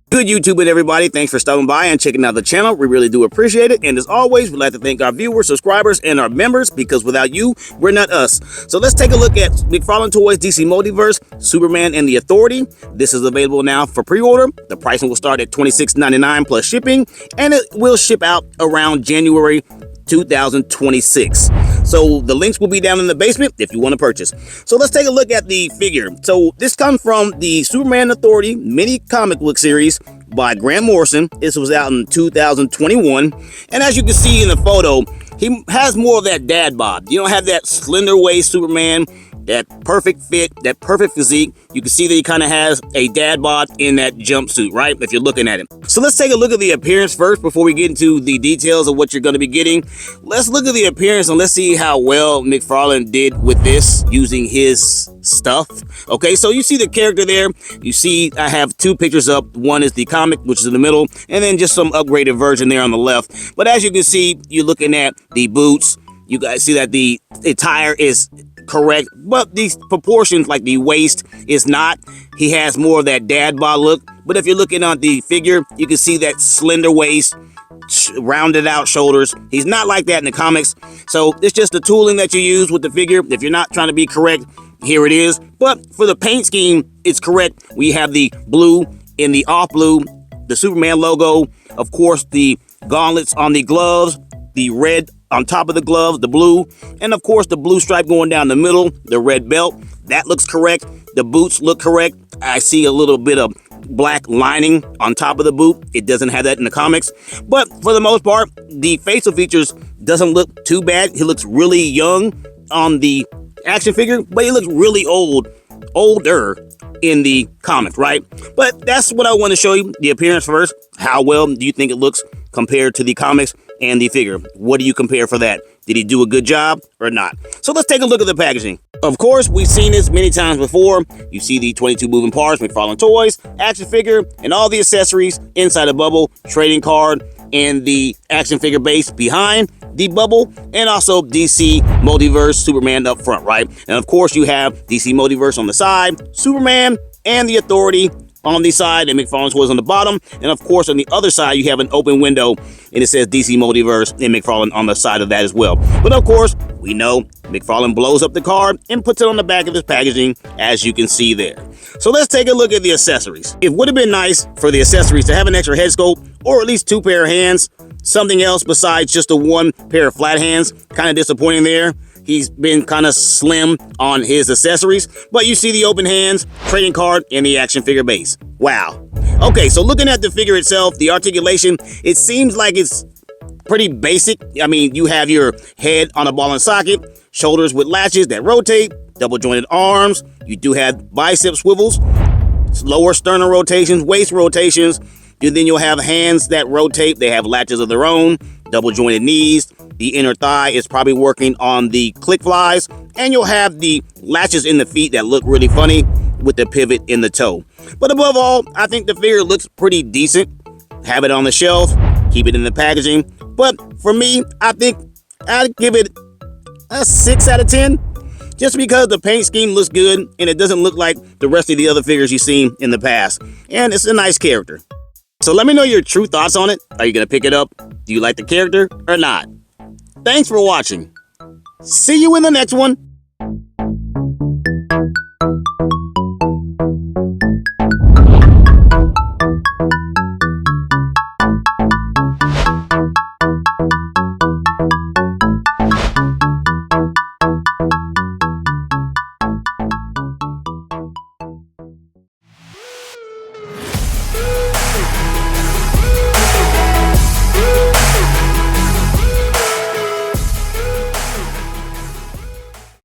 Good YouTube and everybody, thanks for stopping by and checking out the channel. We really do appreciate it. And as always, we'd like to thank our viewers, subscribers, and our members, because without you, we're not us. So let's take a look at McFarlane Toys DC Multiverse, Superman and the Authority. This is available now for pre-order. The pricing will start at $26.99 plus shipping, and it will ship out around January 2026. So the links will be down in the basement if you want to purchase. So let's take a look at the figure. So this comes from the Superman Authority mini comic book series by Grant Morrison. This was out in 2021. And as you can see in the photo, he has more of that dad bod. You don't have that slender waist Superman, that perfect fit, that perfect physique. You can see that he kind of has a dad bod in that jumpsuit, right? If you're looking at him. So let's take a look at the appearance first before we get into the details of what you're going to be getting. Let's look at the appearance and let's see how well McFarlane did with this using his stuff. Okay, so you see the character there. You see I have two pictures up. One is the comic, which is in the middle, and then just some upgraded version there on the left. But as you can see, you're looking at the boots. You guys see that the attire is correct, but these proportions, like the waist, is not. He has more of that dad bod look. But if you're looking at the figure, you can see that slender waist, rounded out shoulders. He's not like that in the comics. So it's just the tooling that you use with the figure. If you're not trying to be correct, here it is. But for the paint scheme, it's correct. We have the blue in the off blue, the Superman logo, of course, the gauntlets on the gloves, the red on top of the gloves, the blue, and of course the blue stripe going down the middle, the red belt. That looks correct. The boots look correct. I see a little bit of black lining on top of the boot. It doesn't have that in the comics. But for the most part, the facial features doesn't look too bad. He looks really young on the action figure, but he looks really older in the comics, right? But that's what I want to show you, the appearance first. How well do you think it looks compared to the comics and the figure? What do you compare for that? Did he do a good job or not? So let's take a look at the packaging. Of course, we've seen this many times before. You see the 22 moving parts, McFarlane Toys, action figure, and all the accessories inside a bubble, trading card, and the action figure base behind the bubble, and also DC Multiverse Superman up front, right? And of course, you have DC Multiverse on the side, Superman and the Authority on the side, and McFarlane Toys on the bottom. And of course, on the other side, you have an open window, and it says DC Multiverse and McFarlane on the side of that as well. But of course, we know McFarlane blows up the card and puts it on the back of his packaging, as you can see there. So let's take a look at the accessories. It would have been nice for the accessories to have an extra head sculpt, or at least two pair of hands, something else besides just the one pair of flat hands. Kind of disappointing there. He's been kind of slim on his accessories, but you see the open hands, trading card, and the action figure base. Wow. Okay, so looking at the figure itself, the articulation, it seems like it's pretty basic. I mean, you have your head on a ball and socket, shoulders with latches that rotate, double jointed arms. You do have bicep swivels, lower sternum rotations, waist rotations. And then you'll have hands that rotate. They have latches of their own, double jointed knees. The inner thigh is probably working on the click flies. And you'll have the latches in the feet that look really funny with the pivot in the toe. But above all, I think the figure looks pretty decent. Have it on the shelf, keep it in the packaging. But for me, I think I'd give it a 6 out of 10. Just because the paint scheme looks good and it doesn't look like the rest of the other figures you've seen in the past. And it's a nice character. So let me know your true thoughts on it. Are you going to pick it up? Do you like the character or not? Thanks for watching. See you in the next one.